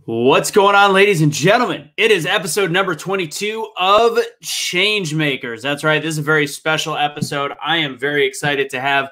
What's going on, ladies and gentlemen? It is episode number 22 of Changemakers. That's right. This is a very special episode. I am very excited to have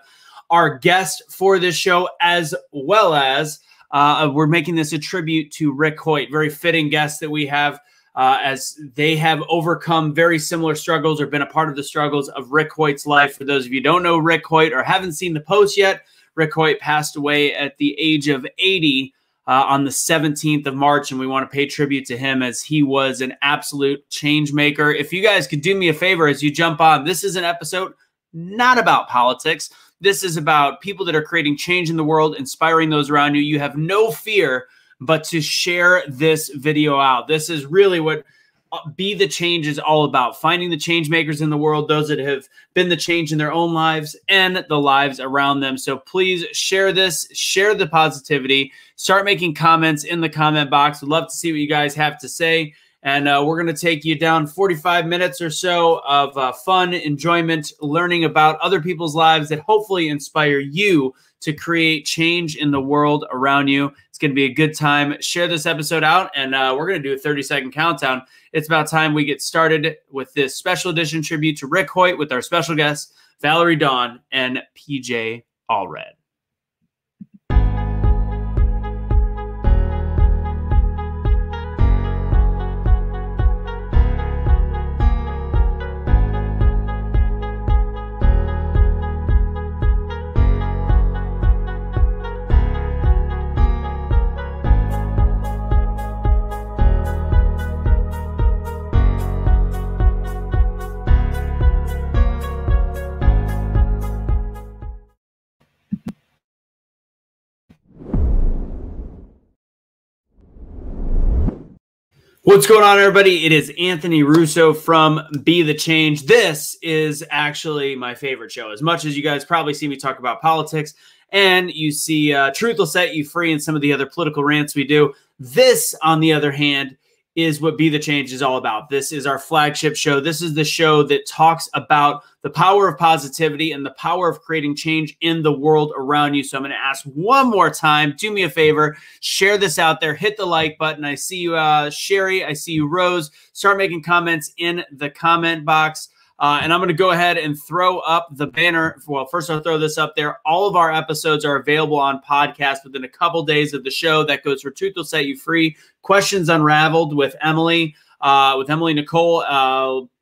our guest for this show, as well as we're making this a tribute to Rick Hoyt. Very fitting guest that we have, as they have overcome very similar struggles or been a part of the struggles of Rick Hoyt's life. For those of you who don't know Rick Hoyt or haven't seen the post yet, Rick Hoyt passed away at the age of 80 on the 17th of March, and we want to pay tribute to him as he was an absolute change maker. If you guys could do me a favor as you jump on, this is an episode not about politics. This is about people that are creating change in the world, inspiring those around you. You have no fear but to share this video out. This is really what Be the Change is all about, finding the change makers in the world, those that have been the change in their own lives and the lives around them. So please share this, share the positivity, start making comments in the comment box. We'd love to see what you guys have to say. And we're going to take you down 45 minutes or so of fun, enjoyment, learning about other people's lives that hopefully inspire you to create change in the world around you. It's going to be a good time. Share this episode out, and we're going to do a 30-second countdown. It's about time we get started with this special edition tribute to Rick Hoyt with our special guests, Valerie Dawn and PJ Allred. What's going on, everybody? It is Anthony Russo from Be the Change. This is actually my favorite show. As much as you guys probably see me talk about politics and you see Truth Will Set You Free and some of the other political rants we do, this, on the other hand, is what Be the Change is all about. This is our flagship show. This is the show that talks about the power of positivity and the power of creating change in the world around you. So I'm going to ask one more time, do me a favor, share this out there, hit the like button. I see you, Sherry. I see you, Rose. Start making comments in the comment box. And I'm going to go ahead and throw up the banner. Well, first I'll throw this up there. All of our episodes are available on podcast within a couple days of the show. That goes for Truth Will Set You Free, Questions Unraveled with Emily Nicole,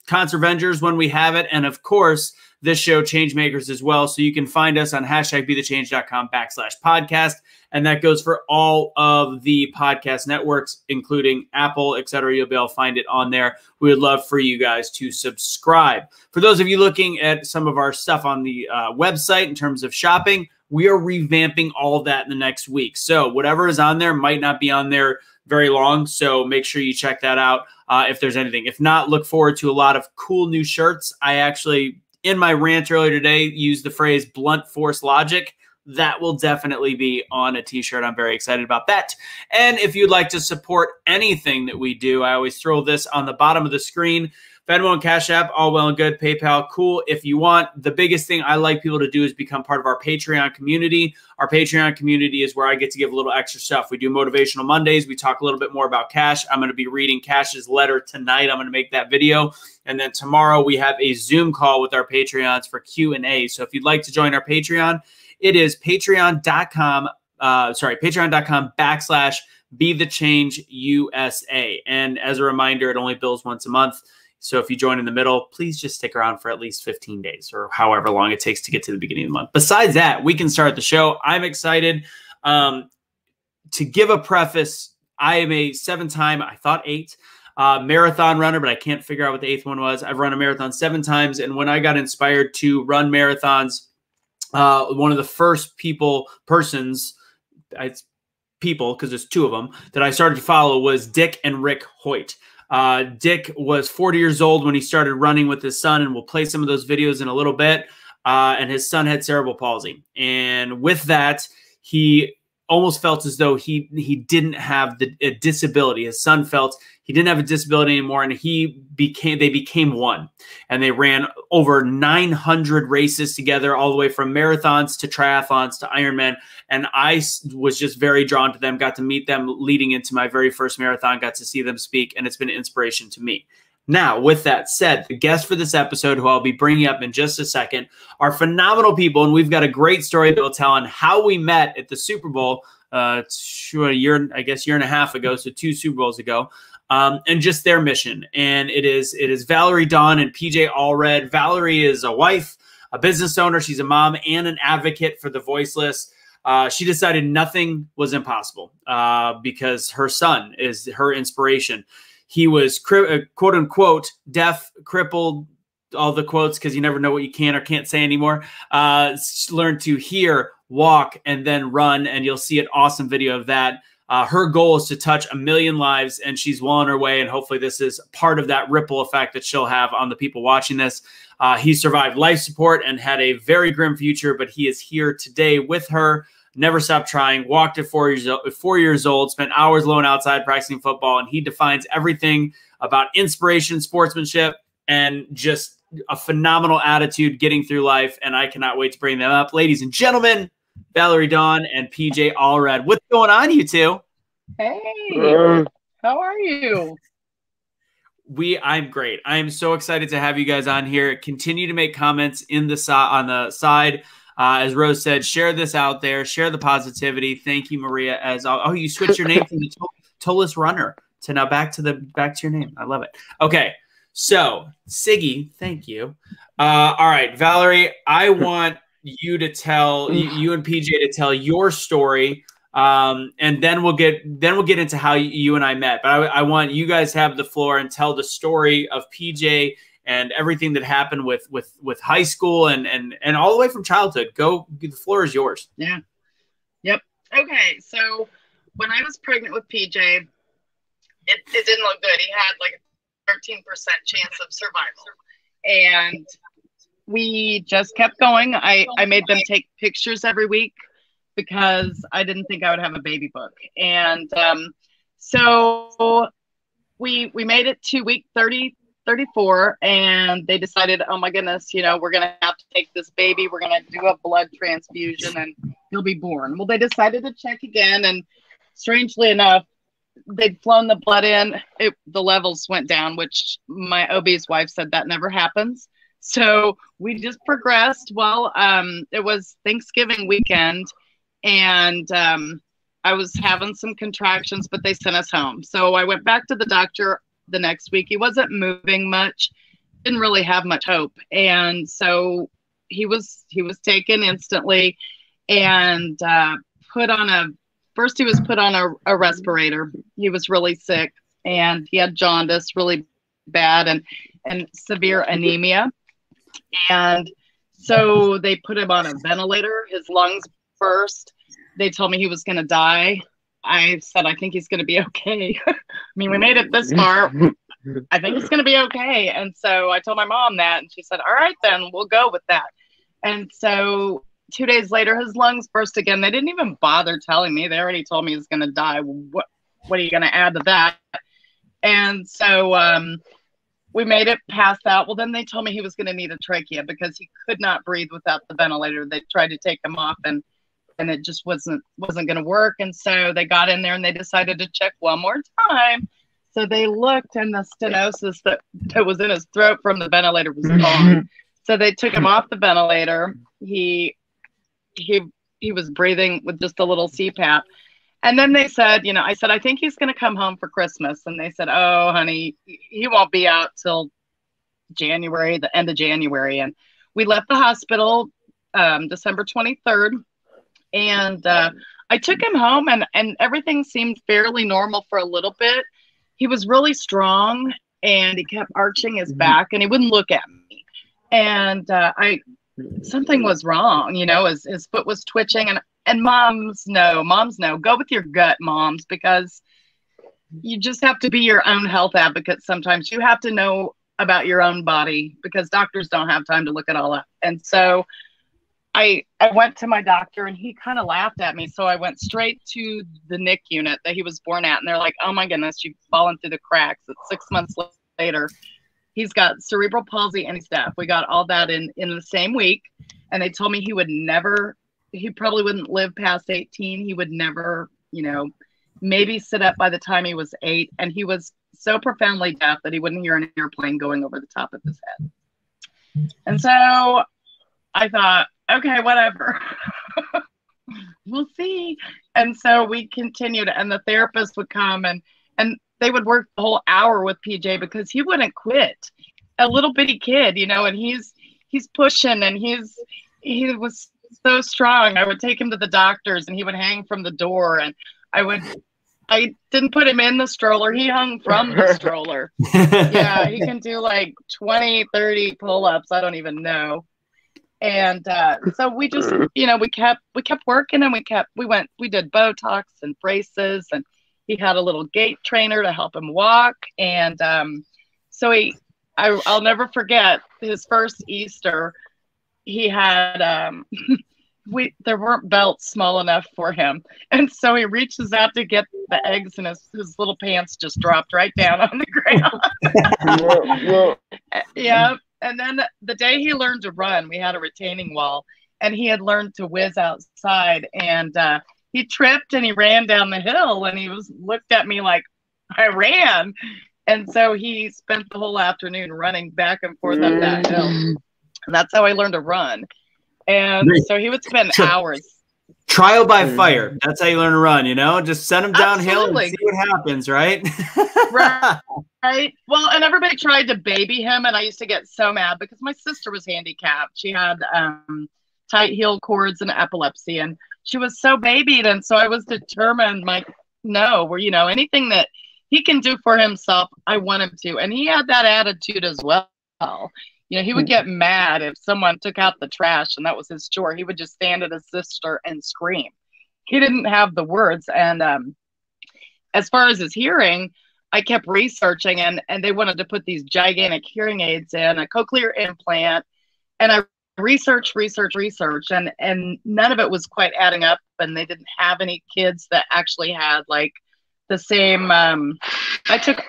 Concert Vengers when we have it, and of course this show, Changemakers, as well. So you can find us on #BetheChange.com/podcast. And that goes for all of the podcast networks, including Apple, etc. You'll be able to find it on there. We would love for you guys to subscribe. For those of you looking at some of our stuff on the website in terms of shopping, we are revamping all of that in the next week. So whatever is on there might not be on there very long. So make sure you check that out if there's anything. If not, look forward to a lot of cool new shirts. I actually, in my rant earlier today, used the phrase blunt force logic. That will definitely be on a t-shirt. I'm very excited about that. And if you'd like to support anything that we do, I always throw this on the bottom of the screen. Venmo and Cash App, all well and good. PayPal, cool. If you want, the biggest thing I like people to do is become part of our Patreon community. Our Patreon community is where I get to give a little extra stuff. We do Motivational Mondays. We talk a little bit more about Cash. I'm going to be reading Cash's letter tonight. I'm going to make that video. And then tomorrow we have a Zoom call with our Patreons for Q&A. So if you'd like to join our Patreon, it is patreon.com/BetheChange USA. And as a reminder, it only bills once a month. So if you join in the middle, please just stick around for at least 15 days or however long it takes to get to the beginning of the month. Besides that, we can start the show. I'm excited. To give a preface, I am a 7-time, I thought 8, marathon runner, but I can't figure out what the 8th one was. I've run a marathon 7 times. And when I got inspired to run marathons, one of the first people, because there's 2 of them, that I started to follow was Dick and Rick Hoyt. Dick was 40 years old when he started running with his son, and we'll play some of those videos in a little bit. And his son had cerebral palsy. And with that, he almost felt as though he didn't have a disability. His son felt he didn't have a disability anymore, and they became one. And they ran over 900 races together, all the way from marathons to triathlons to Ironman. And I was just very drawn to them, got to meet them leading into my very first marathon, got to see them speak, and it's been an inspiration to me. Now, with that said, the guests for this episode, who I'll be bringing up in just a second, are phenomenal people, and we've got a great story that we'll tell on how we met at the Super Bowl a year and a half ago, so 2 Super Bowls ago, and just their mission. And it is Valerie Dawn and PJ Allred. Valerie is a wife, a business owner. She's a mom and an advocate for the voiceless. She decided nothing was impossible because her son is her inspiration. He was quote unquote deaf, crippled, all the quotes, because you never know what you can or can't say anymore. Learned to hear, walk, and then run. And you'll see an awesome video of that. Her goal is to touch 1 million lives, and she's well on her way. And hopefully this is part of that ripple effect that she'll have on the people watching this. He survived life support and had a very grim future, but he is here today with her. Never stopped trying, walked at 4 years old, spent hours alone outside practicing football, and he defines everything about inspiration, sportsmanship, and just a phenomenal attitude getting through life. And I cannot wait to bring them up. Ladies and gentlemen, Valerie Dawn and PJ Allred. What's going on, you two? Hey, how are you? I'm great. I am so excited to have you guys on here. Continue to make comments on the side. As Rose said, share this out there. Share the positivity. Thank you, Maria. You switched your name from the Toeless Runner to now back to your name. I love it. Okay, so Siggy, thank you. All right, Valerie, I want you to tell you and PJ to tell your story, and then we'll get into how you and I met. But I want you guys to have the floor and tell the story of PJ and everything that happened with high school and all the way from childhood. Go, the floor is yours. Yeah. Yep. Okay. So when I was pregnant with PJ, it didn't look good. He had like a 13% chance of survival. And we just kept going. I made them take pictures every week because I didn't think I would have a baby book. And so we made it to week 34, and they decided, oh my goodness, we're going to have to take this baby. We're going to do a blood transfusion and he'll be born. Well, they decided to check again. And strangely enough, they'd flown the blood in. The levels went down, which my OB's wife said that never happens. So we just progressed. Well, it was Thanksgiving weekend, and I was having some contractions, but they sent us home. So I went back to the doctor the next week. He wasn't moving much, didn't really have much hope. And so he was taken instantly and first he was put on a respirator. He was really sick, and he had jaundice really bad and severe anemia. And so they put him on a ventilator. His lungs burst. They told me he was going to die. I said, I think he's going to be okay. I mean, we made it this far. I think he's going to be okay. And so I told my mom that, and she said, all right, then we'll go with that. And so 2 days later, his lungs burst again. They didn't even bother telling me. They already told me he was going to die. What are you going to add to that? And so we made it past that. Well, then they told me he was going to need a trachea because he could not breathe without the ventilator. They tried to take him off, and it just wasn't going to work. And so they got in there and they decided to check one more time. So they looked, and the stenosis that was in his throat from the ventilator was gone. So they took him off the ventilator. He was breathing with just a little CPAP. And then they said, I said, I think he's going to come home for Christmas. And they said, oh, honey, he won't be out till January, the end of January. And we left the hospital December 23rd. And I took him home, and everything seemed fairly normal for a little bit. He was really strong, and he kept arching his back, and he wouldn't look at me. And something was wrong, his foot was twitching, and moms know, go with your gut, moms, because you just have to be your own health advocate. Sometimes you have to know about your own body because doctors don't have time to look it all up. And so I went to my doctor and he kind of laughed at me. So I went straight to the NIC unit that he was born at. And they're like, oh my goodness, you've fallen through the cracks. It's 6 months later. He's got cerebral palsy and he's deaf. We got all that in the same week. And they told me he probably wouldn't live past 18. He would never, maybe sit up by the time he was 8. And he was so profoundly deaf that he wouldn't hear an airplane going over the top of his head. And so I thought, okay, whatever. We'll see. And so we continued, and the therapist would come and they would work the whole hour with PJ because he wouldn't quit. A little bitty kid, and he's pushing, and he was so strong. I would take him to the doctors and he would hang from the door, and I didn't put him in the stroller. He hung from the stroller. Yeah, he can do like 20, 30 pull-ups. I don't even know. And so we just, we kept working, and we did Botox and braces, and he had a little gait trainer to help him walk. And so I'll never forget his first Easter. He had, there weren't belts small enough for him. And so he reaches out to get the eggs, and his little pants just dropped right down on the ground. Yeah. And then the day he learned to run, we had a retaining wall, and he had learned to whiz outside, and he tripped and he ran down the hill, and he looked at me like I ran. And so he spent the whole afternoon running back and forth up that hill. And that's how I learned to run. And so he would spend hours. Trial by fire. That's how you learn to run, just send him downhill and see what happens, right? Right. Well, and everybody tried to baby him, and I used to get so mad because my sister was handicapped. She had tight heel cords and epilepsy, and she was so babied. And so I was determined, anything that he can do for himself, I want him to. And he had that attitude as well. He would get mad if someone took out the trash and that was his chore. He would just stand at his sister and scream. He didn't have the words. And as far as his hearing, I kept researching, and they wanted to put these gigantic hearing aids in, a cochlear implant. And I researched, and none of it was quite adding up. And they didn't have any kids that actually had like the same. I took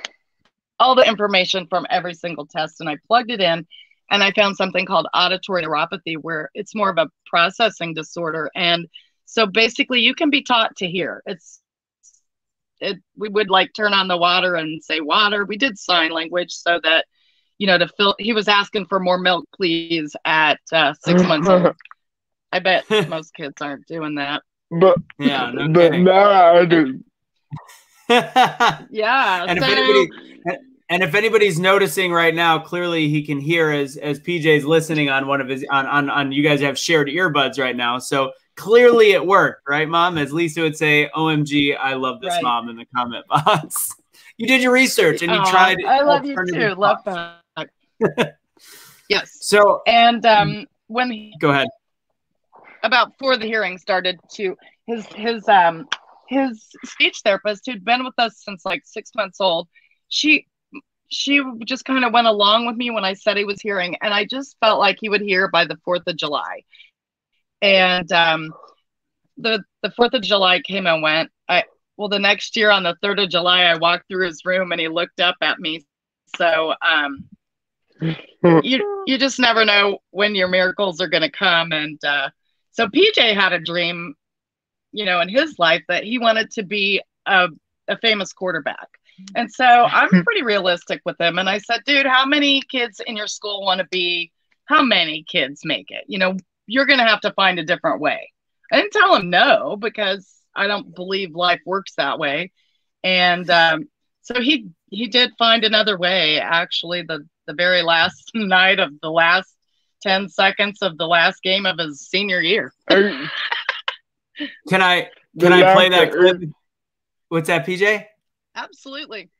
all the information from every single test and I plugged it in, and I found something called auditory neuropathy, where it's more of a processing disorder. And so basically you can be taught to hear. We would like turn on the water and say water. We did sign language so that, he was asking for more milk, please, at 6 months old. I bet most kids aren't doing that. But yeah, but now I do. Yeah. And if anybody's noticing right now, clearly he can hear as PJ's listening on one of his on you guys have shared earbuds right now. So clearly it worked, right, Mom? As Lisa would say, OMG, I love this, right. Mom, in the comment box. You did your research and you tried. I love you too. Love that. Yes. So and go ahead. About before the hearing started, his speech therapist, who'd been with us since like 6 months old, she just kind of went along with me when I said he was hearing, and I just felt like he would hear by the 4th of July. And the 4th of July came and went. The next year on the 3rd of July, I walked through his room and he looked up at me. So you just never know when your miracles are going to come. And so PJ had a dream, in his life that he wanted to be a famous quarterback. And so I'm pretty realistic with him. And I said, dude, how many kids in your school want to be, how many kids make it? You're going to have to find a different way. I didn't tell him no, because I don't believe life works that way. And so he did find another way. Actually, the very last night of the last 10 seconds of the last game of his senior year. Can I play that clip? What's that, PJ? Absolutely.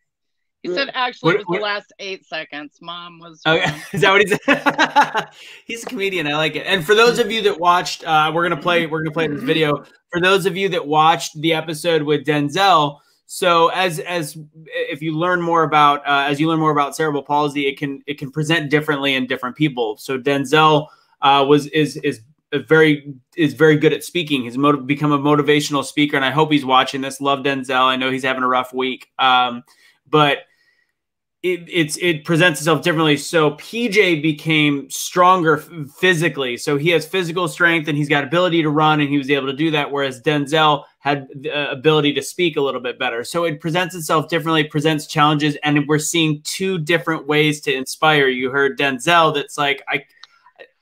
He said actually it was the last 8 seconds. Mom was. Okay. Is that what he said? He's a comedian. I like it. And for those of you that watched, we're gonna play this video. For those of you that watched the episode with Denzel, so as if you learn more about cerebral palsy, it can present differently in different people. So Denzel is is very good at speaking. He's become a motivational speaker, and I hope he's watching this. Love Denzel. I know he's having a rough week, but it presents itself differently. So PJ became stronger physically. So he has physical strength and he's got ability to run, and he was able to do that. Whereas Denzel had the ability to speak a little bit better. So it presents itself differently, presents challenges, and we're seeing two different ways to inspire. You heard Denzel that's like,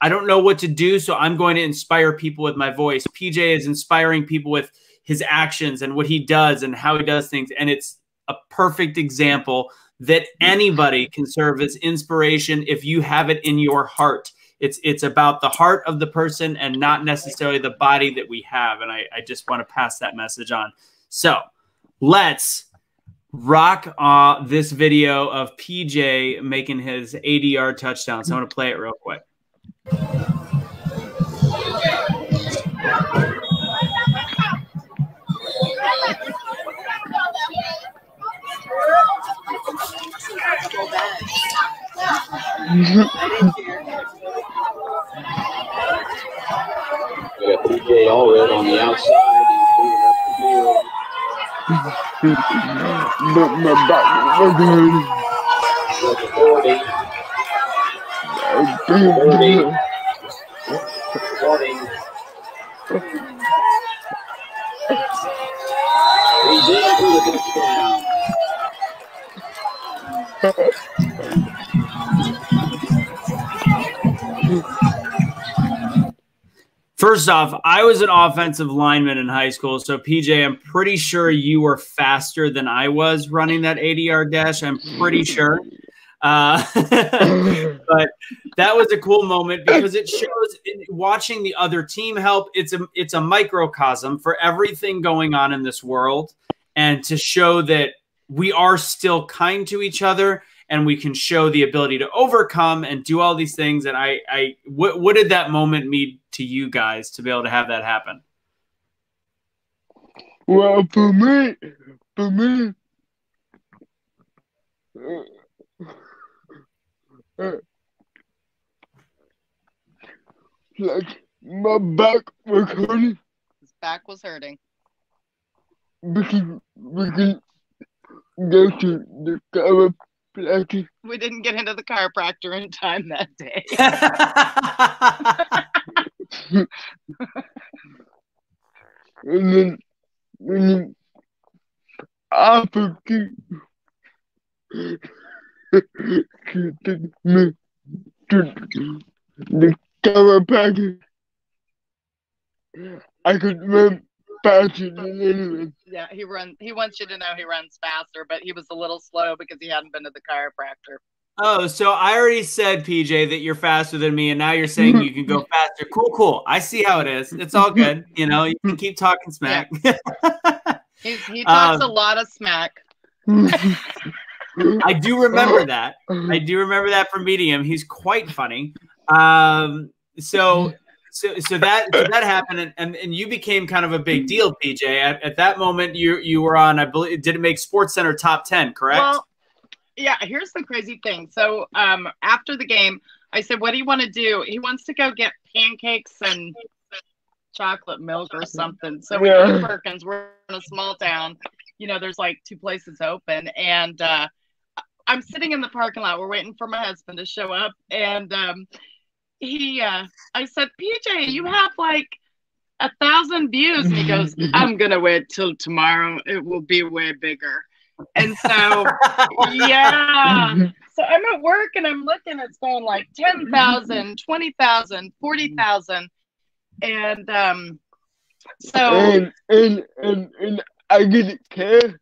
I don't know what to do, so I'm going to inspire people with my voice. PJ is inspiring people with his actions and what he does and how he does things. And it's a perfect example that anybody can serve as inspiration if you have it in your heart. It's about the heart of the person and not necessarily the body that we have. And I just want to pass that message on. So let's rock this video of PJ making his 80-yard touchdown. So I'm going to play it real quick. We got PJ Allred on the outside. He's moving up the field. But my back was hurting. 40. 40. 40. He's in for the touchdown. First off, I was an offensive lineman in high school. So, PJ, I'm pretty sure you were faster than I was running that 80-yard dash. I'm pretty sure. But that was a cool moment because it shows watching the other team help. It's a microcosm for everything going on in this world, and to show that we are still kind to each other and we can show the ability to overcome and do all these things. And what did that moment mean to you guys to be able to have that happen? Well, for me, like my back was hurting. His back was hurting. Because we can go to the chiropractor. We didn't get into the chiropractor in time that day. And then I forget to take me to the chiropractor. I could run faster than anyone. Yeah, he wants you to know he runs faster, but he was a little slow because he hadn't been to the chiropractor. Oh, so I already said, PJ, that you're faster than me, and now you're saying you can go faster. Cool. I see how it is. It's all good. You know, you can keep talking smack. Yeah. He talks a lot of smack. I do remember that. I do remember that from meeting him. He's quite funny. So that happened, and you became kind of a big deal, PJ. At that moment, you were on, I believe, did it make SportsCenter top 10, correct? Well, yeah. Here's the crazy thing. So after the game, I said, "What do you want to do?" He wants to go get pancakes and chocolate milk or something. So we go to Perkins. We're in a small town. You know, there's like 2 places open, and I'm sitting in the parking lot. We're waiting for my husband to show up, and I said, "PJ, you have like 1,000 views." And he goes, "I'm going to wait till tomorrow. It will be way bigger." And so, yeah. So I'm at work and I'm looking, it's going like 10,000, 20,000, 40,000. And so. And I didn't care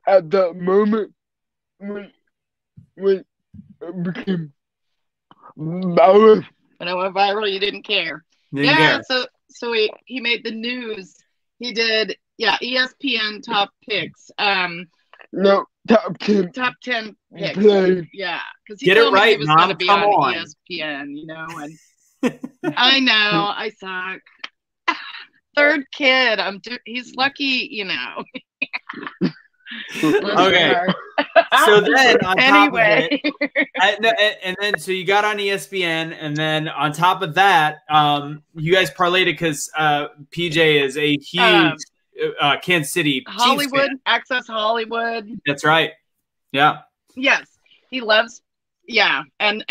at that moment when it became viral. When it went viral, you didn't care. Didn't care. So he made the news. He did, ESPN top picks. No, top 10. Top 10 picks. Play. Yeah, because he Get told it right, me he was going to be Mom. Come on on. ESPN, you know. And I know, I suck. Third kid, he's lucky, you know. Okay. So then on top of Anyway. it, and then so you got on ESPN, and then on top of that, you guys parlayed it because PJ is a huge Kansas City Chiefs Hollywood, fan. Access Hollywood. That's right. Yeah. Yes, he loves. Yeah, and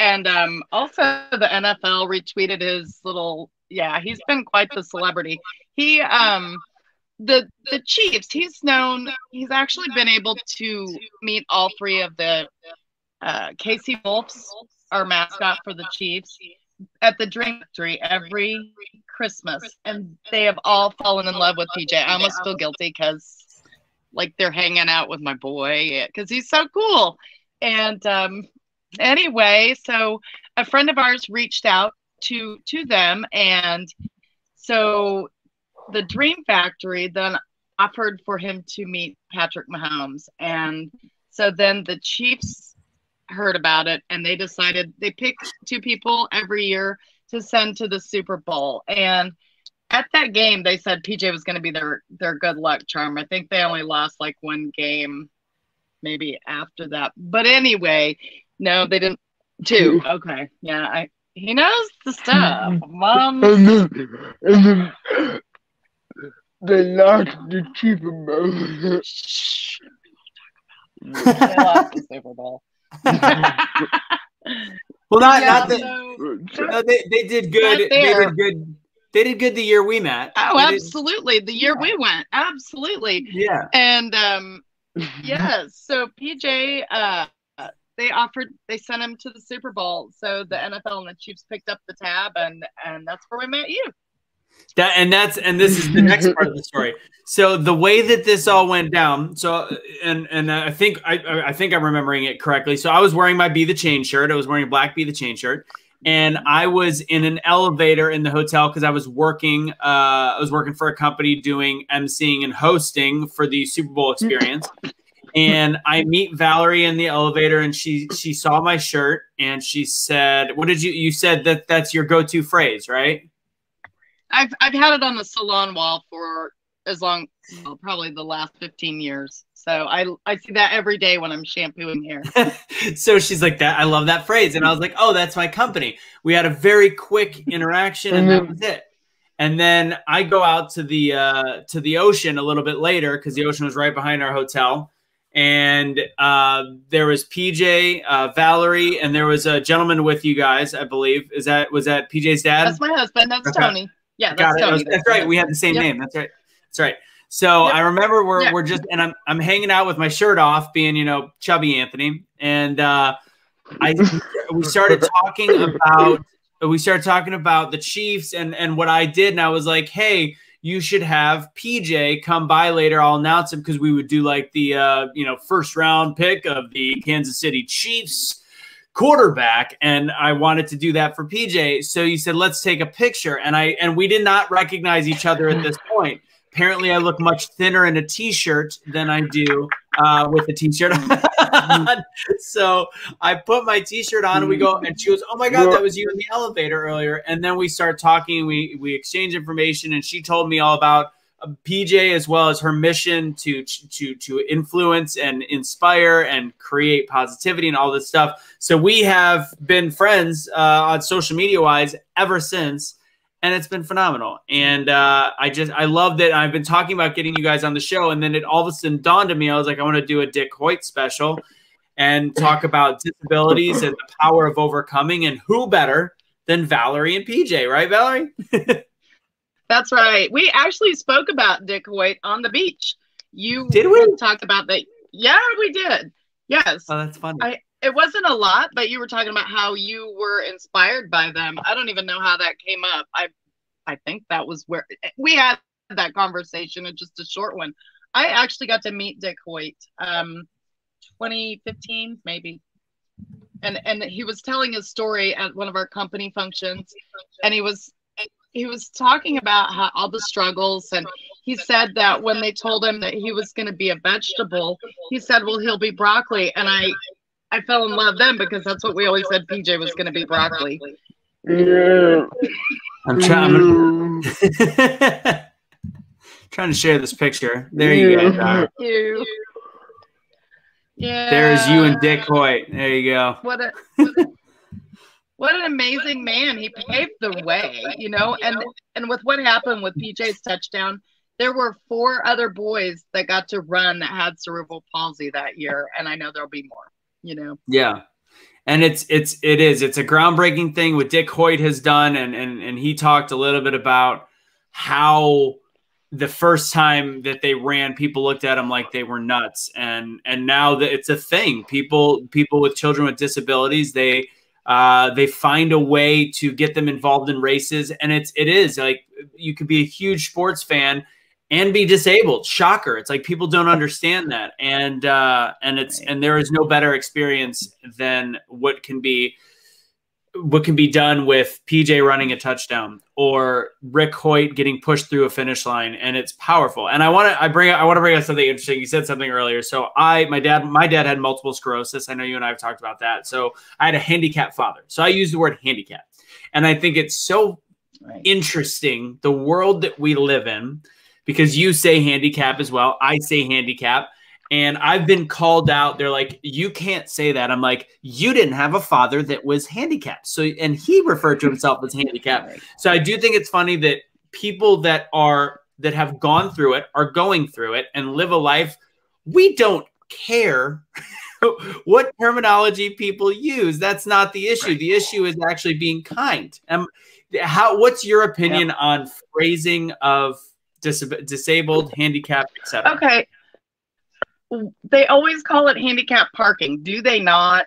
also the NFL retweeted his little. Yeah, he's been quite the celebrity. He the Chiefs. He's actually been able to meet all three of the Casey Wolfs, our mascot for the Chiefs, at the Dream Factory every Christmas, and they have all fallen in love with PJ. I almost feel guilty because like they're hanging out with my boy because he's so cool. And anyway, so a friend of ours reached out to them, and so the Dream Factory then offered for him to meet Patrick Mahomes. And so then the Chiefs heard about it, and they decided they pick 2 people every year to send to the Super Bowl. And at that game, they said PJ was going to be their good luck charm. I think they only lost like 1 game, maybe after that. But anyway, no, they didn't. 2. Okay, yeah, he knows the stuff, Mom. And then they lost the Super Bowl. They lost the Super Bowl. Well, not Yeah, that no, they did good. Right They there. did good. They did good the year we met. Oh, They did- absolutely. The year we went. Absolutely. yeah. And yes, so PJ, they sent him to the Super Bowl. So the NFL and the Chiefs picked up the tab, and that's where we met you. And this is the next part of the story. So the way that this all went down. So and I think I'm remembering it correctly. So I was wearing my BetheChange shirt. I was wearing a black BetheChange shirt, and I was in an elevator in the hotel because I was working. I was working for a company doing emceeing and hosting for the Super Bowl experience. And I meet Valerie in the elevator, and she saw my shirt, and she said, "What did you said that's your go-to phrase, right?" I've had it on the salon wall for as long, well, probably the last 15 years. So I see that every day when I'm shampooing hair. So she's like, "That I love that phrase," and I was like, "Oh, that's my company." We had a very quick interaction, and that was it. And then I go out to the ocean a little bit later because the ocean was right behind our hotel. And there was PJ, Valerie, and there was a gentleman with you guys, I believe. Was that PJ's dad? That's my husband. That's Okay. Tony. Yeah, that's Tony. That's right. We had the same Yep. name. That's right. That's right. So Yep. I remember Yeah. we're just, and I'm hanging out with my shirt off, being chubby Anthony, and we started talking about the Chiefs and what I did, and I was like, hey, you should have PJ come by later. I'll announce him because we would do like the first round pick of the Kansas City Chiefs quarterback, and I wanted to do that for PJ. So you said, let's take a picture, and we did not recognize each other at this point. Apparently, I look much thinner in a t-shirt than I do with a t-shirt on. So I put my t-shirt on, and we go, and she goes, "Oh my God, that was you in the elevator earlier." And then we start talking, we exchange information, and she told me all about PJ as well as her mission to influence and inspire and create positivity and all this stuff. So we have been friends on social media wise ever since. And it's been phenomenal. And I love that. I've been talking about getting you guys on the show. And then it all of a sudden dawned on me. I was like, I want to do a Dick Hoyt special and talk about disabilities and the power of overcoming. And who better than Valerie and PJ, right, Valerie? That's right. We actually spoke about Dick Hoyt on the beach. Did we? Talked about that. Yeah, we did. Yes. Oh, that's funny. It wasn't a lot, but you were talking about how you were inspired by them. I don't even know how that came up. I think that was where we had that conversation. It's just a short one. I actually got to meet Dick Hoyt 2015, maybe. And he was telling his story at one of our company functions, and he was talking about how all the struggles, and he said that when they told him that he was going to be a vegetable, he said, well, he'll be broccoli. And I fell in love then because that's what we always said PJ was going to be broccoli. Yeah. I'm trying to share this picture. There you guys are. You. Yeah. There's you and Dick Hoyt. There you go. What an amazing man. He paved the way, you know, and with what happened with PJ's touchdown, there were 4 other boys that got to run that had cerebral palsy that year. And I know there'll be more, you know? Yeah. And it's a groundbreaking thing what Dick Hoyt has done. And he talked a little bit about how the first time that they ran, people looked at them like they were nuts. And now that it's a thing, people with children with disabilities, they find a way to get them involved in races. And it is like, you could be a huge sports fan and be disabled. Shocker. It's like people don't understand that. And there is no better experience than what can be done with PJ running a touchdown or Rick Hoyt getting pushed through a finish line. And it's powerful. And I want to bring up something interesting. You said something earlier. So my dad had multiple sclerosis. I know you and I have talked about that. So I had a handicapped father. So I use the word handicap. And I think it's so interesting, the world that we live in, because you say handicap as well. I say handicap. And I've been called out. They're like, you can't say that. I'm like, you didn't have a father that was handicapped. So, and he referred to himself as handicapped. So I do think it's funny that people that have gone through it are going through it and live a life. We don't care what terminology people use. That's not the issue. The issue is actually being kind. What's your opinion on phrasing of disabled, handicapped, etc.? Okay. They always call it handicap parking. Do they not?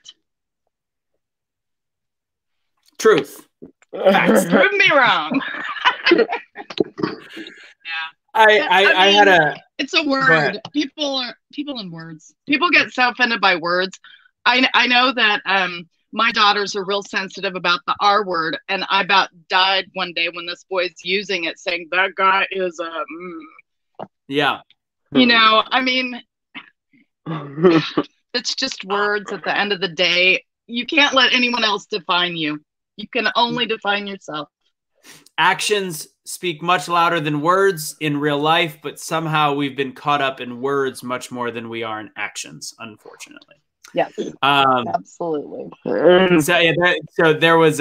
Truth. Facts. Prove me wrong. I had a. It's a word. People in words. People get so offended by words. I know that my daughters are real sensitive about the R word, and I about died one day when this boy's using it, saying that guy is a. Yeah. You know, I mean. It's just words at the end of the day. You can't let anyone else define you. You can only define yourself. Actions speak much louder than words in real life, but somehow we've been caught up in words much more than we are in actions, unfortunately. Yeah, absolutely. So there was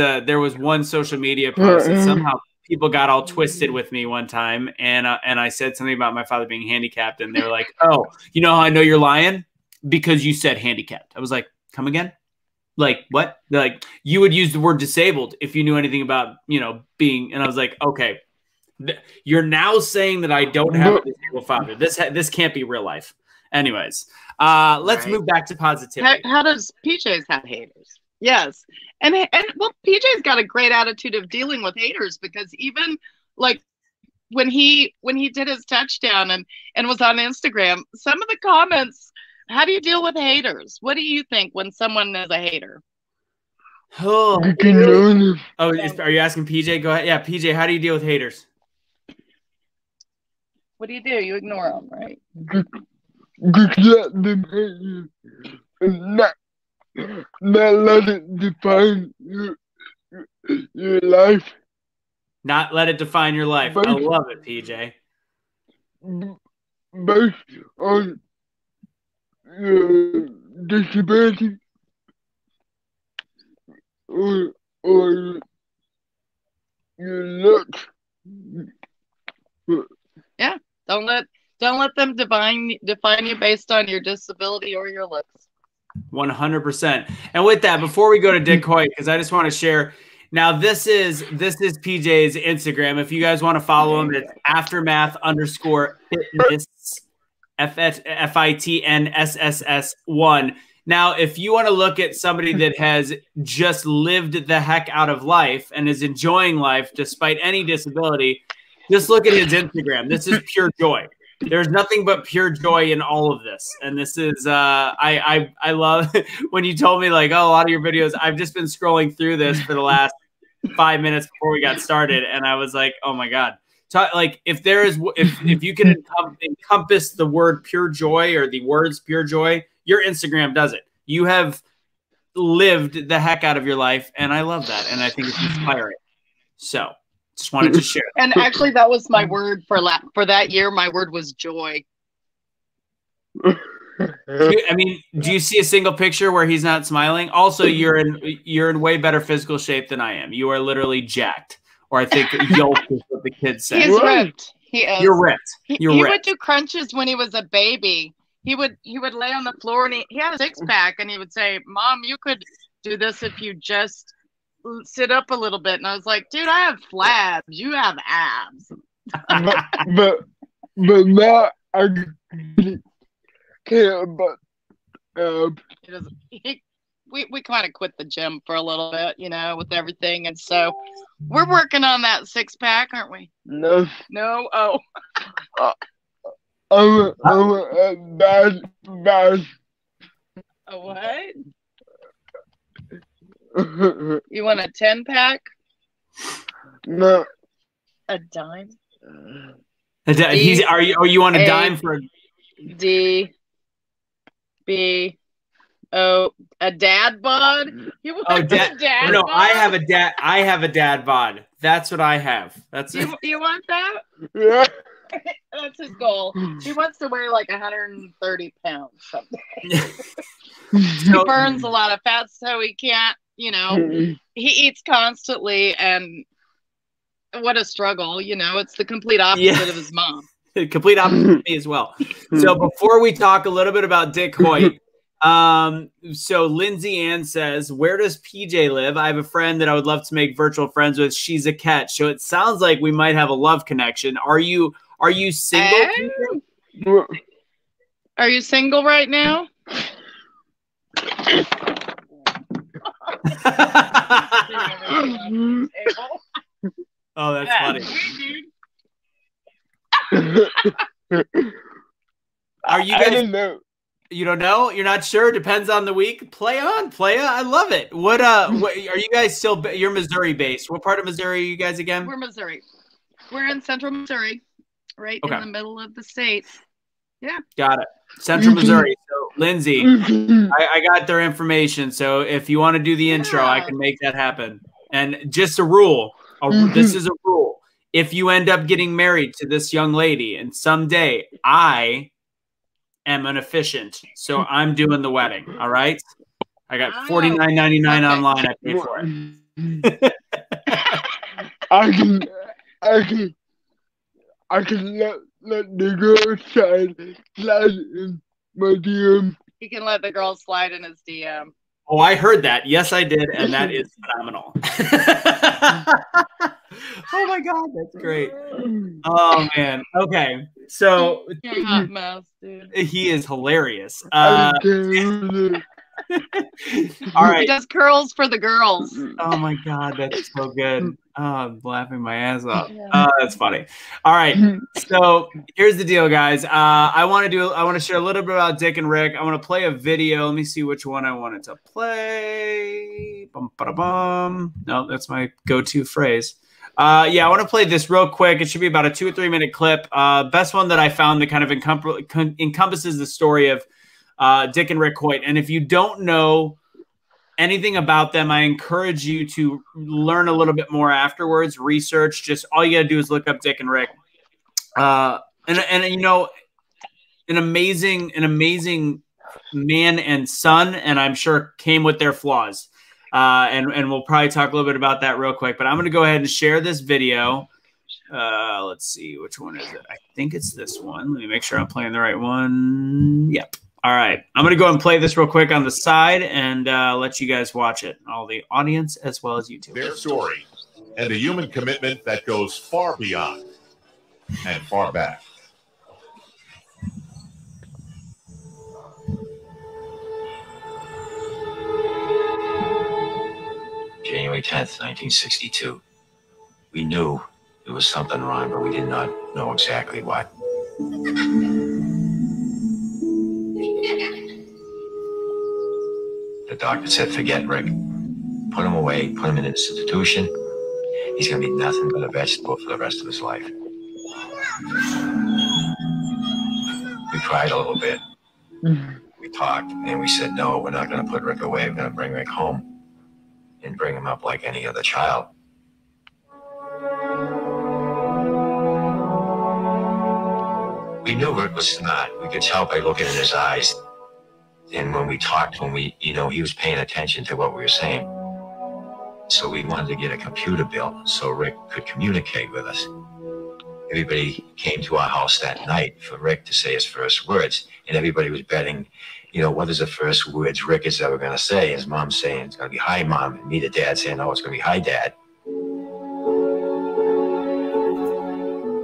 one social media post that somehow people got all twisted with me one time, and I said something about my father being handicapped, and they were like, "Oh, you know how I know you're lying? Because you said handicapped." I was like, "Come again? Like what?" They're like, "You would use the word disabled if you knew anything about, you know, being." And I was like, "Okay, you're now saying that I don't have a disabled father. This can't be real life." Anyways, let's move back to positivity. How does PJ's have haters? Yes. And well, PJ's got a great attitude of dealing with haters, because even like when he did his touchdown and was on Instagram, some of the comments, how do you deal with haters? What do you think when someone is a hater? Oh, are you asking PJ? Go ahead. Yeah, PJ, how do you deal with haters? What do? You ignore them, right? Just let them hate you and not let it define your life. Not let it define your life. I love it, PJ. Based on your disability or your looks. Yeah, don't let them define you based on your disability or your looks. 100%. And with that, before we go to Dick Hoyt, because I just want to share. Now, this is PJ's Instagram. If you guys want to follow him, it's aftermath_fitness, FITNSSS1. Now, if you want to look at somebody that has just lived the heck out of life and is enjoying life despite any disability, just look at his Instagram. This is pure joy. There's nothing but pure joy in all of this. And this is, I love when you told me like, oh, a lot of your videos, I've just been scrolling through this for the last 5 minutes before we got started. And I was like, oh my God. Like if you can encompass the word pure joy or the words pure joy, your Instagram does it. You have lived the heck out of your life. And I love that. And I think it's inspiring. So just wanted to share. And actually, that was my word for that year. My word was joy. I mean, do you see a single picture where he's not smiling? Also, you're in way better physical shape than I am. You are literally jacked, or I think yoked is what the kids say. He's ripped. He is. You're ripped. You're he ripped. would do crunches when he was a baby. He would lay on the floor and he had a six-pack and he would say, "Mom, you could do this if you just sit up a little bit." And I was like, "Dude, I have flabs. You have abs." but now I can't. But we kind of quit the gym for a little bit, with everything, and so we're working on that six-pack, aren't we? no. No. Oh. I'm bad. A what? You want a 10-pack? No. A dime? Are you on a dime for D B O, a dad bod? You want a dad no, bod? I have a dad bod. That's what I have. That's you want that? Yeah. That's his goal. He wants to weigh like 130 pounds someday. He burns a lot of fat, so he can't, he eats constantly, and what a struggle, it's the complete opposite of his mom. Complete opposite of me as well. So before we talk a little bit about Dick Hoyt, so Lindsay Ann says, where does PJ live? I have a friend that I would love to make virtual friends with. She's a catch. So it sounds like we might have a love connection. Are you single? Are you single right now? Oh, that's funny. Are you guys? I don't know. You don't know? You're not sure? Depends on the week. Play on, playa. I love it. What are you guys still? You're Missouri based. What part of Missouri are you guys again? We're Missouri. We're in central Missouri, right in the middle of the state. Yeah. Got it. Central Missouri. So Lindsay, I got their information. So if you want to do the intro, I can make that happen. And just a rule. This is a rule. If you end up getting married to this young lady, and someday I am an officiant, so I'm doing the wedding. All right. I got $49.99 online. I paid for it. I can let the girl slide in my DM. He can let the girl slide in his DM. Oh, I heard that. Yes, I did, and that is phenomenal. Oh my God, that's great. Oh man. Okay, so you're a hot mess, dude. He is hilarious. All right. He does curls for the girls. Oh my God, that's so good. Oh, I'm laughing my ass off. That's funny. All right. So here's the deal, guys. I want to share a little bit about Dick and Rick. I want to play a video. Let me see which one I wanted to play. Bum. No, that's my go-to phrase. Yeah, I want to play this real quick. It should be about a 2 or 3 minute clip. Best one that I found that kind of encompasses the story of Dick and Rick Hoyt. And if you don't know anything about them, I encourage you to learn a little bit more afterwards. Research. Just all you got to do is look up Dick and Rick. And an amazing man and son, and I'm sure came with their flaws. And we'll probably talk a little bit about that real quick. But I'm going to go ahead and share this video. Let's see, which one is it? I think it's this one. Let me make sure I'm playing the right one. Yep. All right. I'm going to go and play this real quick on the side and let you guys watch it. All the audience as well as YouTube. Their story and a human commitment that goes far beyond and far back. January 10th, 1962. We knew there was something wrong, but we did not know exactly what. The doctor said, forget Rick. Put him away, put him in an institution. He's going to be nothing but a vegetable for the rest of his life. We cried a little bit. We talked, and we said, no, we're not going to put Rick away. We're going to bring Rick home and bring him up like any other child. We knew Rick was smart. We could tell by looking in his eyes. And when we talked, he was paying attention to what we were saying. So we wanted to get a computer built so Rick could communicate with us. Everybody came to our house that night for Rick to say his first words, and everybody was betting, what is the first words Rick is ever going to say? His mom saying it's going to be "Hi, Mom," and me, the dad, saying, "No, it's going to be "Hi, Dad."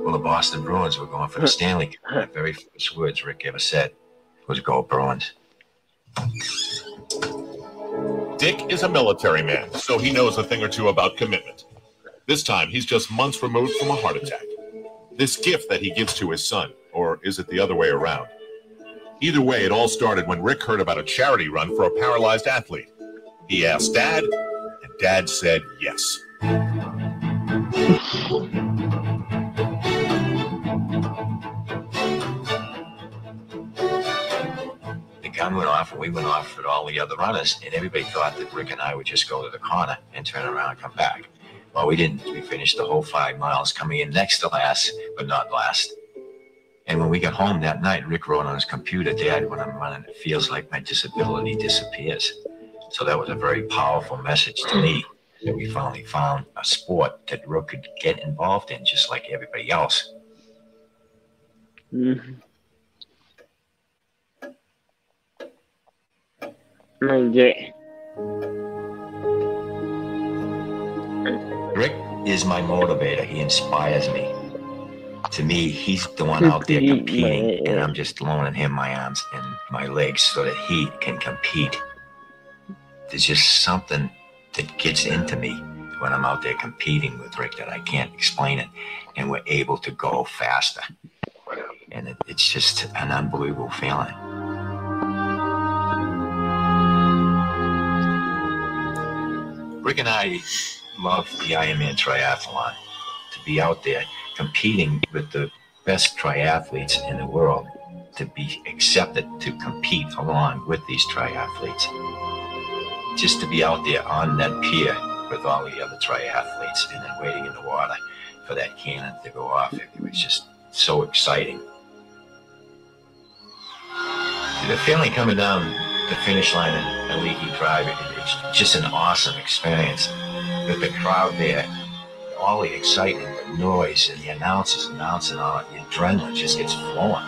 Well, the Boston Bruins were going for the Stanley Cup. The very first words Rick ever said was "Go Bruins." Dick is a military man, so he knows a thing or two about commitment. This time, he's just months removed from a heart attack. This gift that he gives to his son, or is it the other way around? Either way, it all started when Rick heard about a charity run for a paralyzed athlete. He asked Dad, and Dad said yes. The gun went off, and we went off with all the other runners, and everybody thought that Rick and I would just go to the corner and turn around and come back. Well, we didn't. We finished the whole 5 miles, coming in next to last, but not last. And when we got home that night, Rick wrote on his computer, "Dad, when I'm running, it feels like my disability disappears." So that was a very powerful message to me, that we finally found a sport that Rick could get involved in just like everybody else. Mm-hmm. Rick is my motivator. He inspires me. To me, he's the one out there competing, and I'm just loaning him my arms and my legs so that he can compete. There's just something that gets into me when I'm out there competing with Rick that I can't explain it, and we're able to go faster. And it's just an unbelievable feeling. Rick and I love the Ironman triathlon. To be out there competing with the best triathletes in the world, to be accepted to compete along with these triathletes. Just to be out there on that pier with all the other triathletes and then waiting in the water for that cannon to go off. It was just so exciting. The feeling coming down the finish line in a leaky drive, it's just an awesome experience. With the crowd there, all the excitement, the noise, and the announcers announcing, all the adrenaline just gets flowing.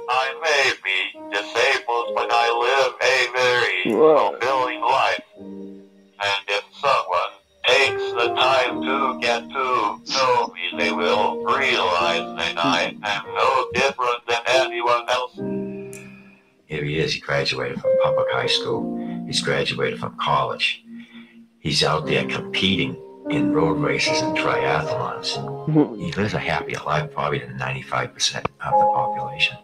I may be disabled, but I live a very fulfilling life. And if someone takes the time to get to know me, they will realize that I am no different than anyone else. Here he is. He graduated from public high school. He's graduated from college. He's out there competing in road races and triathlons. He lives a happier life probably than 95% of the population.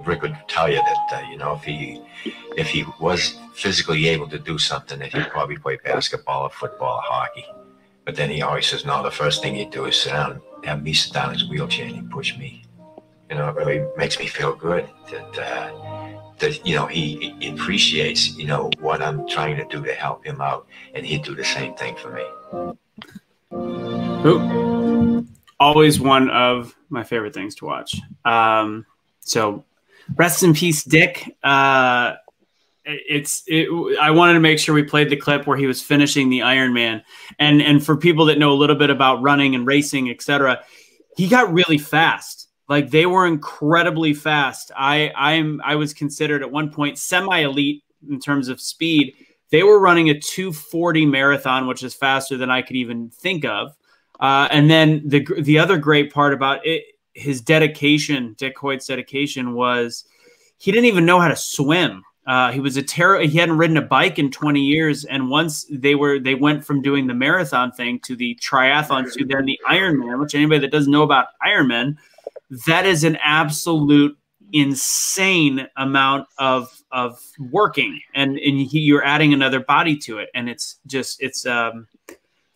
Rick would tell you that, if he was physically able to do something, that he'd probably play basketball or football or hockey. But then he always says, no, the first thing he'd do is sit down, have me sit down in his wheelchair and he'd push me. It really makes me feel good that he appreciates, what I'm trying to do to help him out, and he'd do the same thing for me. Ooh. Always one of my favorite things to watch. So rest in peace, Dick. I wanted to make sure we played the clip where he was finishing the Ironman. And for people that know a little bit about running and racing, etc., he got really fast. Like, they were incredibly fast. I was considered at one point semi-elite in terms of speed. They were running a 2:40 marathon, which is faster than I could even think of. And then the other great part about it, his dedication, Dick Hoyt's dedication, was he didn't even know how to swim. He was he hadn't ridden a bike in 20 years. And once they went from doing the marathon thing to the triathlon to then the Ironman, which anybody that doesn't know about Ironman, that is an absolute insane amount of working. And you're adding another body to it. And it's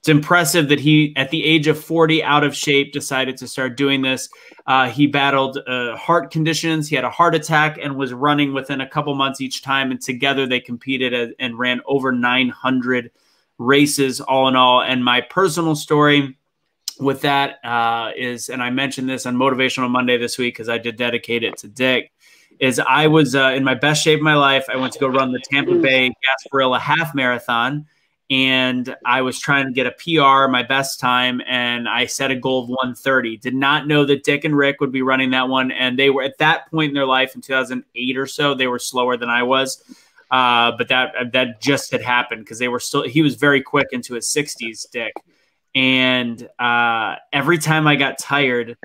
impressive that he, at the age of 40, out of shape, decided to start doing this. He battled heart conditions. He had a heart attack and was running within a couple months each time. And together they competed and ran over 900 races all in all. And my personal story with that is, and I mentioned this on Motivational Monday this week because I did dedicate it to Dick, is I was in my best shape of my life. I went to go run the Tampa Bay Gasparilla half marathon, and I was trying to get a PR, my best time, and I set a goal of 1:30. Did not know that Dick and Rick would be running that one, and they were at that point in their life in 2008 or so. They were slower than I was, but that just had happened because they were still. He was very quick into his 60s, Dick, and every time I got tired,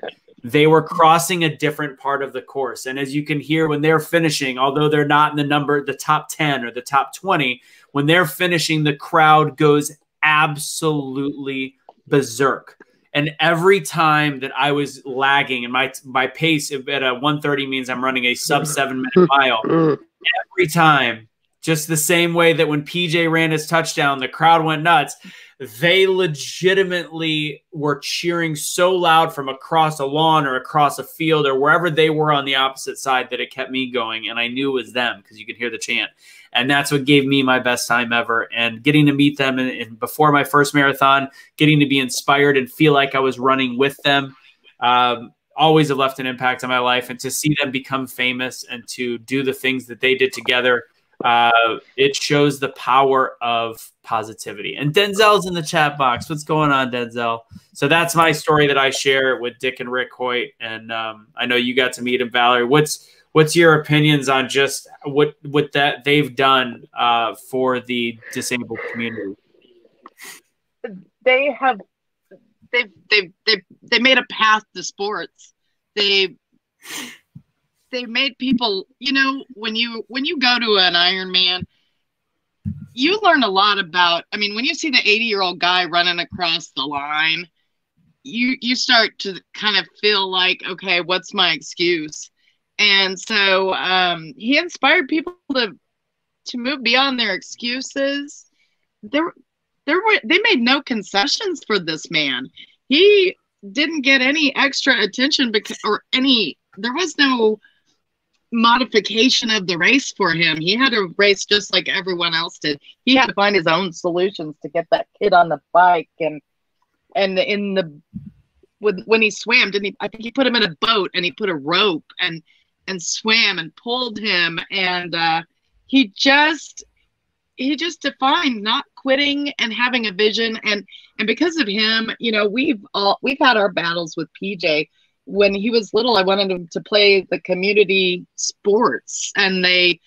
they were crossing a different part of the course. And as you can hear, when they're finishing, although they're not in the top 10 or the top 20, when they're finishing, the crowd goes absolutely berserk. And every time that I was lagging, and my pace at a 1:30 means I'm running a sub 7-minute mile, every time, just the same way that when PJ ran his touchdown, the crowd went nuts. They legitimately were cheering so loud from across a lawn or across a field or wherever they were on the opposite side that it kept me going. And I knew it was them because you could hear the chant. And that's what gave me my best time ever. And getting to meet them before my first marathon, getting to be inspired and feel like I was running with them, always have left an impact on my life. And to see them become famous and to do the things that they did together, it shows the power of positivity. And Denzel's in the chat box. What's going on, Denzel? So that's my story that I share with Dick and Rick Hoyt. And I know you got to meet him, Valerie. What's your opinions on just what that they've done for the disabled community? They made a path to sports. They made people, you know, when you go to an Ironman, you learn a lot about, I mean, when you see the 80-year-old guy running across the line, you start to kind of feel like, okay, what's my excuse? And so he inspired people to move beyond their excuses. They made no concessions for this man. He didn't get any extra attention there was no modification of the race for him. He had to race just like everyone else did. He had to find his own solutions to get that kid on the bike, and when he swam, I think he put him in a boat and he put a rope and swam and pulled him, and he just defined not quitting and having a vision, and because of him, you know, we've had our battles with PJ. When he was little, I wanted him to play the community sports, and the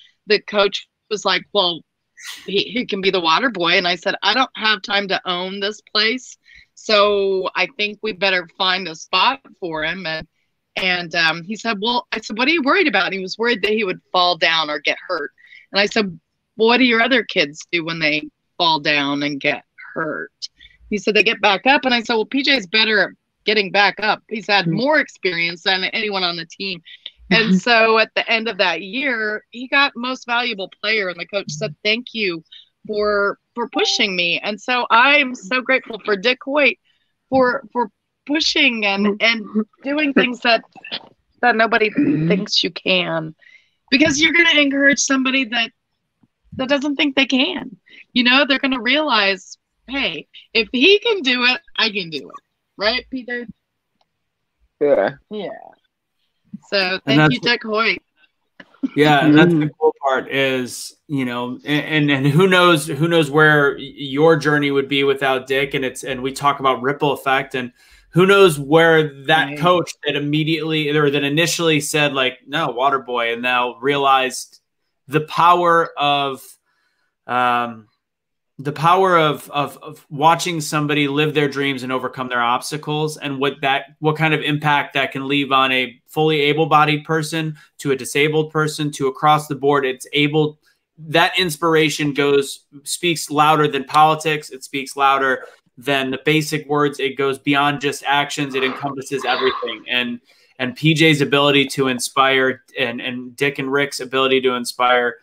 coach was like, well, he can be the water boy. And I said, I don't have time to own this place, so I think we better find a spot for him. And he said, well, I said, what are you worried about? And he was worried that he would fall down or get hurt. And I said, well, what do your other kids do when they fall down and get hurt? He said, they get back up. And I said, well, PJ's better at getting back up. He's had more experience than anyone on the team. And so at the end of that year, he got most valuable player, and the coach said, thank you for pushing me. And so I'm so grateful for Dick Hoyt for pushing and doing things that nobody thinks you can, because you're going to encourage somebody that doesn't think they can. You know, they're going to realize, hey, if he can do it, I can do it. Right, Peter? Yeah. Yeah. So thank you, Dick Hoyt. Yeah, and that's the cool part is, you know, and who knows where your journey would be without Dick, and we talk about ripple effect, and who knows where that coach that initially said like, no, water boy, and now realized the power of watching somebody live their dreams and overcome their obstacles, and what kind of impact that can leave on a fully able-bodied person, to a disabled person, to across the board. That inspiration speaks louder than politics. It speaks louder than the basic words. It goes beyond just actions. It encompasses everything. And PJ's ability to inspire, and Dick and Rick's ability to inspire,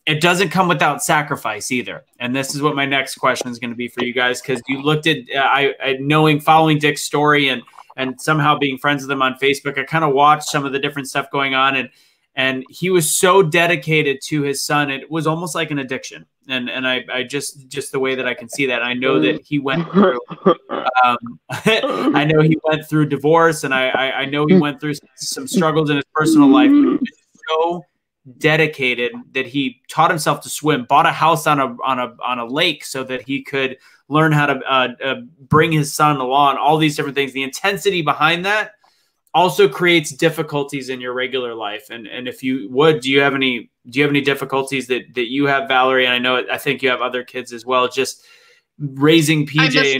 it doesn't come without sacrifice either. And this is what my next question is going to be for you guys, because you looked at following Dick's story and somehow being friends with him on Facebook, I kind of watched some of the different stuff going on, And he was so dedicated to his son. It was almost like an addiction. And I just the way that I can see that, I know that he went through, I know he went through divorce, and I know he went through some struggles in his personal life. But he was so dedicated that he taught himself to swim, bought a house on a lake so that he could learn how to bring his son along, all these different things. The intensity behind that also creates difficulties in your regular life. And if you would, do you have any difficulties that you have, Valerie? And I think you have other kids as well, just raising PJ.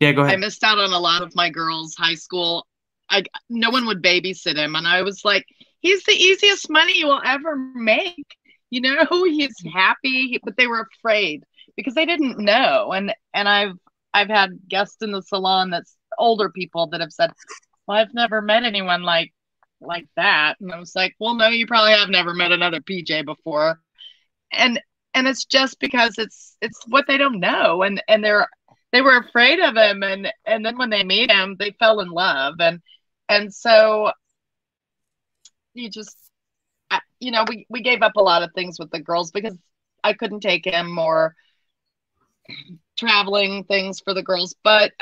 Yeah, go ahead. I missed out on a lot of my girls' high school. No one would babysit him. And I was like, he's the easiest money you will ever make. You know, he's happy, but they were afraid because they didn't know. And I've had guests in the salon that's older people that have said, well, I've never met anyone like that. And I was like, well, no, you probably have never met another PJ before. And it's just because it's what they don't know. And they were afraid of him. And then when they meet him, they fell in love. And so you just, you know, we gave up a lot of things with the girls because I couldn't take him, or traveling things for the girls. But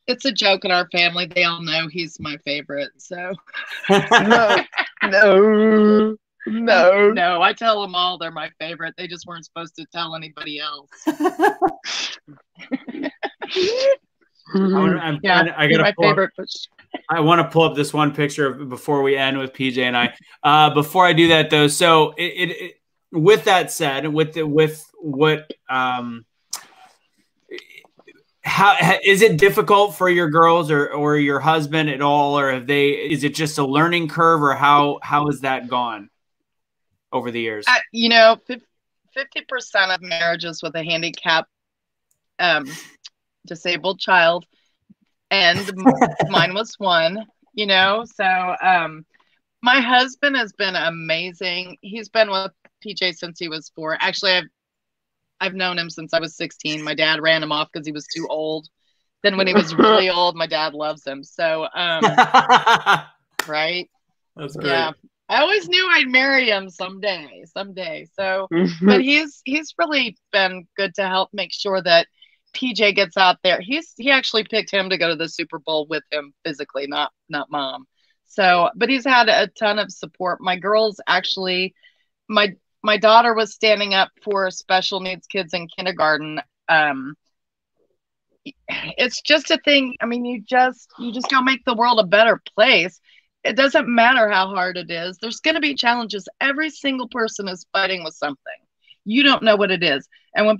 it's a joke in our family. They all know he's my favorite. So No. no, I tell them all they're my favorite. They just weren't supposed to tell anybody else. I want to pull up this one picture before we end with PJ and I. Before I do that, though, so with that said, how is it difficult for your girls or your husband at all, or is it just a learning curve, or how has that gone over the years? You know, 50% of marriages with a handicap, disabled child, and mine was one, you know. So my husband has been amazing. He's been with PJ since he was 4. Actually, I've known him since I was 16. My dad ran him off because he was too old. Then when he was really old, my dad loves him. So right. That's great. Yeah. I always knew I'd marry him someday. So, but he's really been good to help make sure that PJ gets out there. He actually picked him to go to the Super Bowl with him physically, not mom. So, but he's had a ton of support. My girls actually, my daughter was standing up for special needs kids in kindergarten. It's just a thing. I mean, you just go make the world a better place. It doesn't matter how hard it is. There's going to be challenges. Every single person is fighting with something. You don't know what it is. And when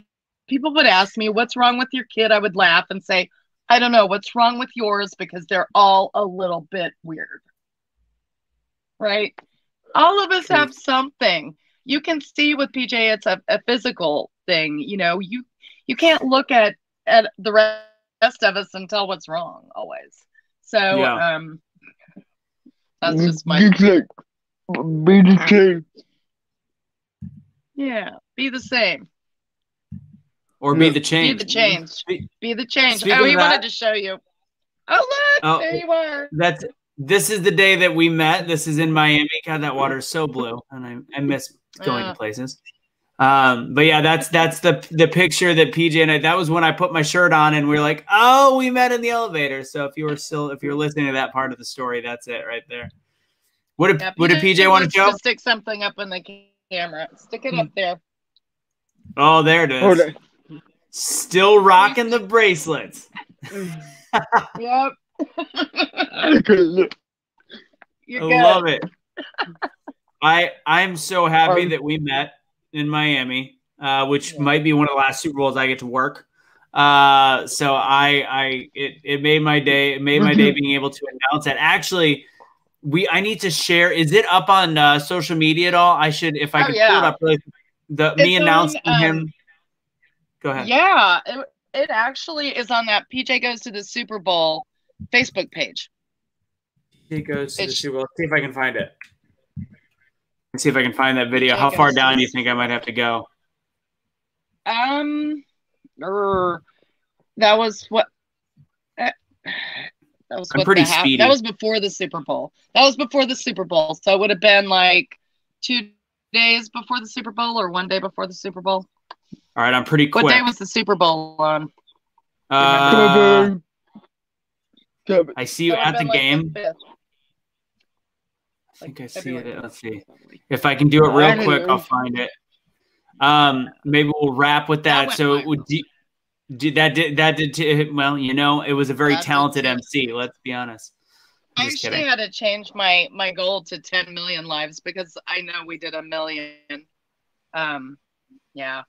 people would ask me, what's wrong with your kid? I would laugh and say, I don't know what's wrong with yours, because they're all a little bit weird. Right? All of us have something. You can see with PJ, it's a physical thing. You know, you can't look at the rest of us and tell what's wrong always. So, yeah. That's just my... Be the same. Yeah, be the same. Or be the change. Be the change. Be the change. Speaking oh, he of that, wanted to show you. Oh, look, there you are. This is the day that we met. This is in Miami. God, that water is so blue, and I miss going to places. But yeah, that's the picture that PJ and I. That was when I put my shirt on, and we were like, "Oh, we met in the elevator." So if you're listening to that part of the story, that's it right there. What did PJ want to show? Stick something up in the camera. Stick it up there. Oh, there it is. Hold on. Still rocking the bracelets. Yep. I love it. I'm so happy that we met in Miami, which might be one of the last Super Bowls I get to work. So it made my day. It made my day being able to announce that. Actually, I need to share. Is it up on social media at all? I should, if I could pull it up. Really, me announcing him. Go ahead. Yeah, it actually is on that PJ Goes to the Super Bowl Facebook page. PJ Goes to the Super Bowl. Let's see if I can find it. Let's see if I can find that video. How far down do you think I might have to go? That was what That was I'm pretty speedy. That was before the Super Bowl. That was before the Super Bowl. So it would have been like 2 days before the Super Bowl or 1 day before the Super Bowl. All right, I'm pretty quick. What day was the Super Bowl on? I see you at the game. I think I see it. Let's see. If I can do it real quick, I'll find it. Maybe we'll wrap with that. So it would well, you know, it was a very talented MC. Let's be honest. I actually had to change my goal to 10 million lives because I know we did 1 million. Yeah.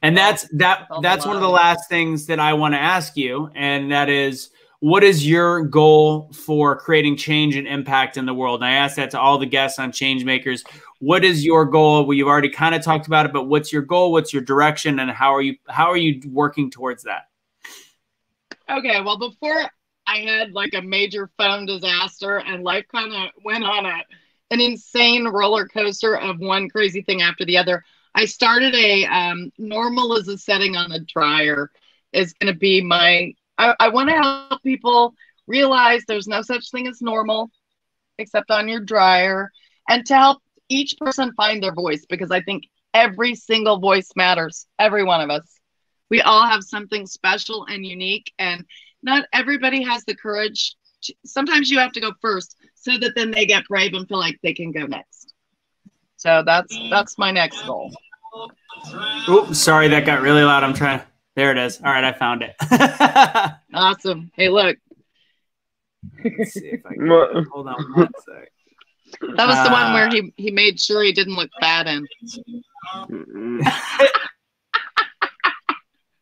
And that's one of the last things that I want to ask you, and that is, what is your goal for creating change and impact in the world? And I asked that to all the guests on Changemakers. What is your goal? Well, you've already kind of talked about it, but what's your goal? What's your direction? And how are you working towards that? Okay, well, before I had like a major phone disaster and life kind of went on an insane roller coaster of one crazy thing after the other, I started a normal as a setting on a dryer is going to be my, I want to help people realize there's no such thing as normal except on your dryer, and to help each person find their voice, because I think every single voice matters. Every one of us. We all have something special and unique, and not everybody has the courage. Sometimes you have to go first so that then they get brave and feel like they can go next. So that's my next goal. Oops, sorry, that got really loud. I'm trying. There it is. All right, I found it. Awesome. Hey, look. Let's see if I can. Hold on one sec. That was the one where he made sure he didn't look fat in.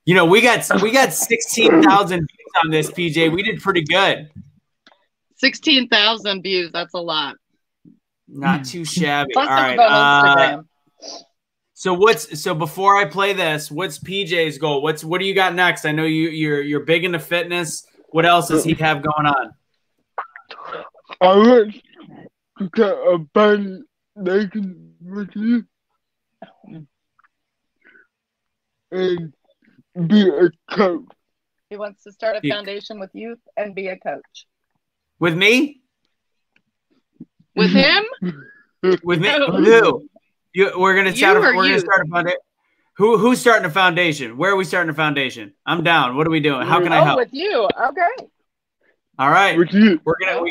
You know, we got 16,000 views on this, PJ. We did pretty good. 16,000 views. That's a lot. Not too shabby. Plus all right. On Instagram. So before I play this, what's PJ's goal? What do you got next? I know you're big into fitness. What else does he have going on? I want to get a foundation with you and be a coach. He wants to start a foundation with youth and be a coach. With me? With him? With me? Who? We're gonna start a foundation. Who's starting a foundation? Where are we starting a foundation? I'm down. What are we doing? How can I help? With you. Okay. All right. With you. We're gonna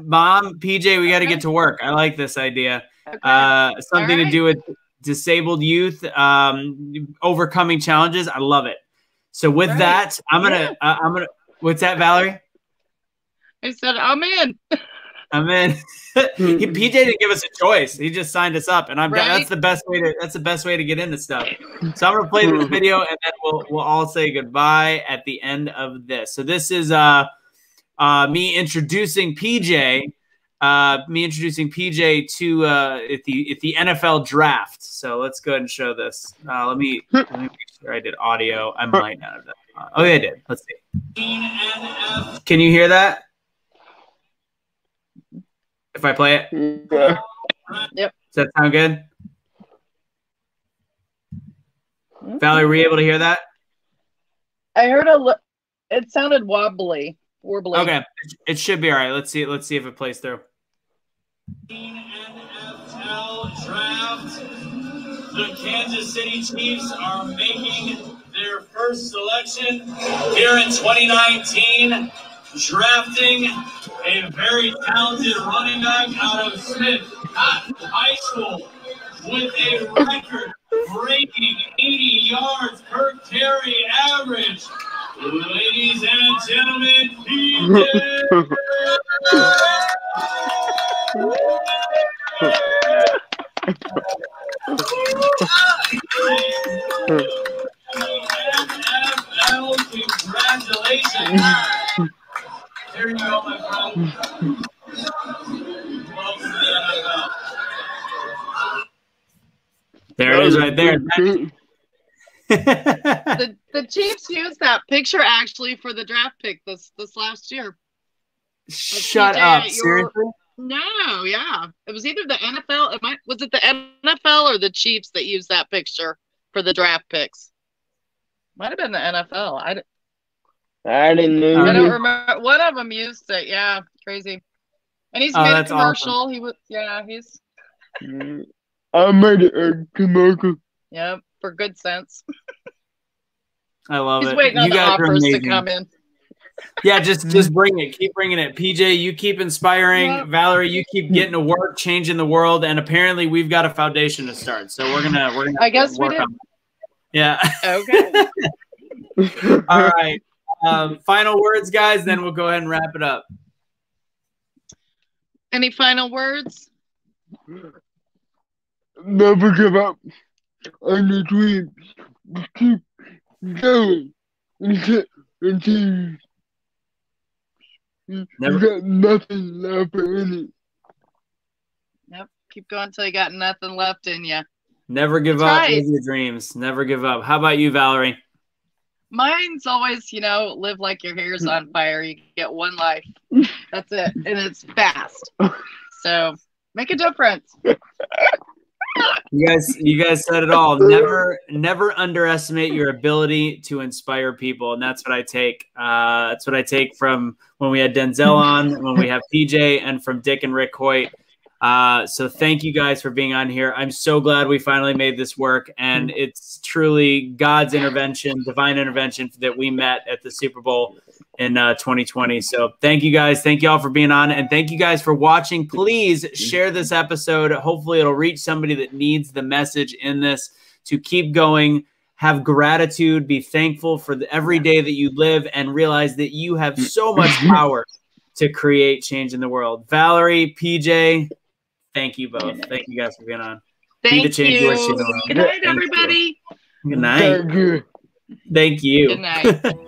Mom, PJ, we got to get to work. I like this idea. Okay. Something to do with disabled youth, overcoming challenges. I love it. So with that, I'm gonna. What's that, Valerie? I said I'm in. I'm in. PJ didn't give us a choice. He just signed us up, and that's the best way to. That's the best way to get into stuff. So I'm gonna play this video, and then we'll all say goodbye at the end of this. So this is me introducing PJ. Me introducing PJ to at the NFL draft. So let's go ahead and show this. Let me make sure I did audio. I might not have done. Oh yeah, I did. Let's see. Can you hear that? If I play it? Yeah. Yep. Does that sound good? Valerie, were you able to hear that? I heard it sounded wobbly. Okay. It should be all right. Let's see if it plays through. NFL draft. The Kansas City Chiefs are making their first selection here in 2019. Drafting a very talented running back out of Smith High School with a record-breaking 80 yards per carry average. Ladies and gentlemen, PJ. NFL, congratulations. Here you go, my friend. Welcome to the NFL. There it is right there. The Chiefs used that picture actually for the draft pick this last year. Shut up. Seriously? No, yeah. It was either the NFL. Was it the NFL or the Chiefs that used that picture for the draft picks? Might have been the NFL. I didn't know. I don't remember. One of them used it. Yeah, crazy. And he's made a commercial. Awesome. He was, yeah, he's. I made a commercial. Yep, for good sense. I love He's it. waiting on You the guys are offers to amazing. come in. Yeah, just bring it. Keep bringing it. PJ, you keep inspiring. Yep. Valerie, you keep getting to work, changing the world, and apparently we've got a foundation to start. So we're gonna I guess we work did. on it. Yeah. Okay. All right. Final words, guys. Then we'll go ahead and wrap it up. Any final words? Never give up on your dreams. Keep going until you got nothing left in it. Yep. Keep going until you got nothing left in you. Never give That's up right. with your dreams. Never give up. How about you, Valerie? Mine's always, live like your hair's on fire. You get one life. That's it. And it's fast. So make a difference. You guys said it all. Never underestimate your ability to inspire people, and that's what I take. That's what I take from when we had Denzel on, when we have PJ, and from Dick and Rick Hoyt. So thank you guys for being on here. I'm so glad we finally made this work, and it's truly God's intervention, divine intervention that we met at the Super Bowl in 2020. So thank you guys. Thank you all for being on, and thank you guys for watching. Please share this episode. Hopefully it'll reach somebody that needs the message in this to keep going. Have gratitude, be thankful for every day that you live, and realize that you have so much power to create change in the world. Valerie, PJ, thank you both. Thank you guys for being on. Thank Be the change you wish you you. know. Good night, Thank you. everybody. Good night. Thank you. Thank you. Good night.